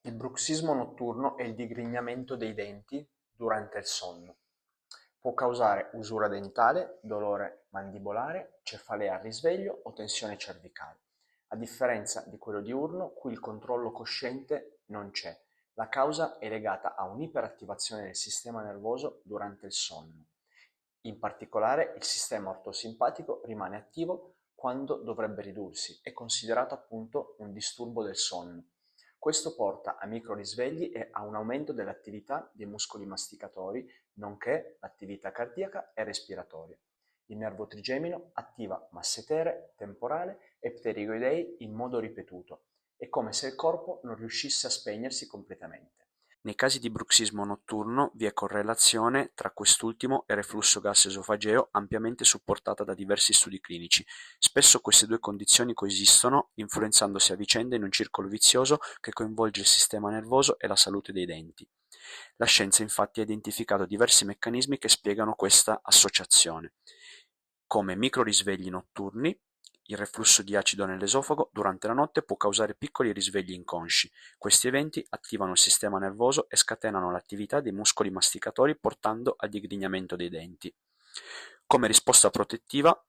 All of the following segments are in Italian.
Il bruxismo notturno è il digrignamento dei denti durante il sonno. Può causare usura dentale, dolore mandibolare, cefalea al risveglio o tensione cervicale. A differenza di quello diurno, qui il controllo cosciente non c'è. La causa è legata a un'iperattivazione del sistema nervoso durante il sonno. In particolare, il sistema ortosimpatico rimane attivo quando dovrebbe ridursi, è considerato appunto un disturbo del sonno. Questo porta a microrisvegli e a un aumento dell'attività dei muscoli masticatori, nonché l'attività cardiaca e respiratoria. Il nervo trigemino attiva massetere, temporale e pterigoidei in modo ripetuto. È come se il corpo non riuscisse a spegnersi completamente. Nei casi di bruxismo notturno vi è correlazione tra quest'ultimo e reflusso gas-esofageo ampiamente supportata da diversi studi clinici. Spesso queste due condizioni coesistono, influenzandosi a vicenda in un circolo vizioso che coinvolge il sistema nervoso e la salute dei denti. La scienza infatti ha identificato diversi meccanismi che spiegano questa associazione, come microrisvegli notturni. Il reflusso di acido nell'esofago durante la notte può causare piccoli risvegli inconsci. Questi eventi attivano il sistema nervoso e scatenano l'attività dei muscoli masticatori portando al digrignamento dei denti. Come risposta protettiva,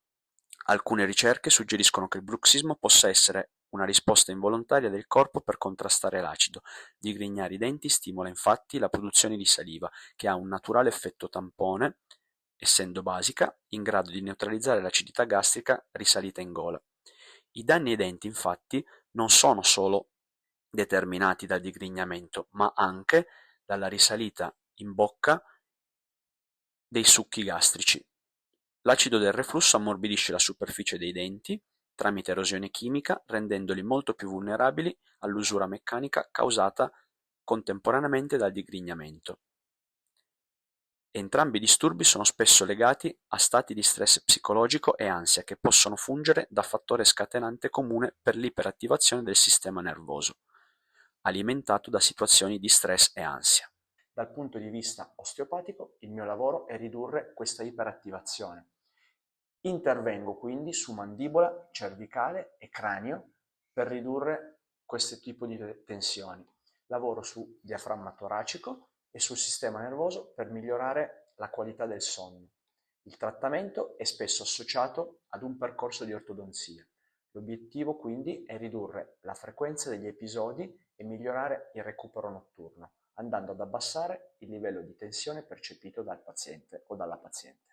alcune ricerche suggeriscono che il bruxismo possa essere una risposta involontaria del corpo per contrastare l'acido. Digrignare i denti stimola infatti la produzione di saliva, che ha un naturale effetto tampone, essendo basica, in grado di neutralizzare l'acidità gastrica risalita in gola. I danni ai denti, infatti, non sono solo determinati dal digrignamento, ma anche dalla risalita in bocca dei succhi gastrici. L'acido del reflusso ammorbidisce la superficie dei denti tramite erosione chimica, rendendoli molto più vulnerabili all'usura meccanica causata contemporaneamente dal digrignamento. Entrambi i disturbi sono spesso legati a stati di stress psicologico e ansia che possono fungere da fattore scatenante comune per l'iperattivazione del sistema nervoso, alimentato da situazioni di stress e ansia. Dal punto di vista osteopatico, il mio lavoro è ridurre questa iperattivazione. Intervengo quindi su mandibola, cervicale e cranio per ridurre questo tipo di tensioni. Lavoro su diaframma toracico e sul sistema nervoso per migliorare la qualità del sonno. Il trattamento è spesso associato ad un percorso di ortodonzia. L'obiettivo quindi è ridurre la frequenza degli episodi e migliorare il recupero notturno, andando ad abbassare il livello di tensione percepito dal paziente o dalla paziente.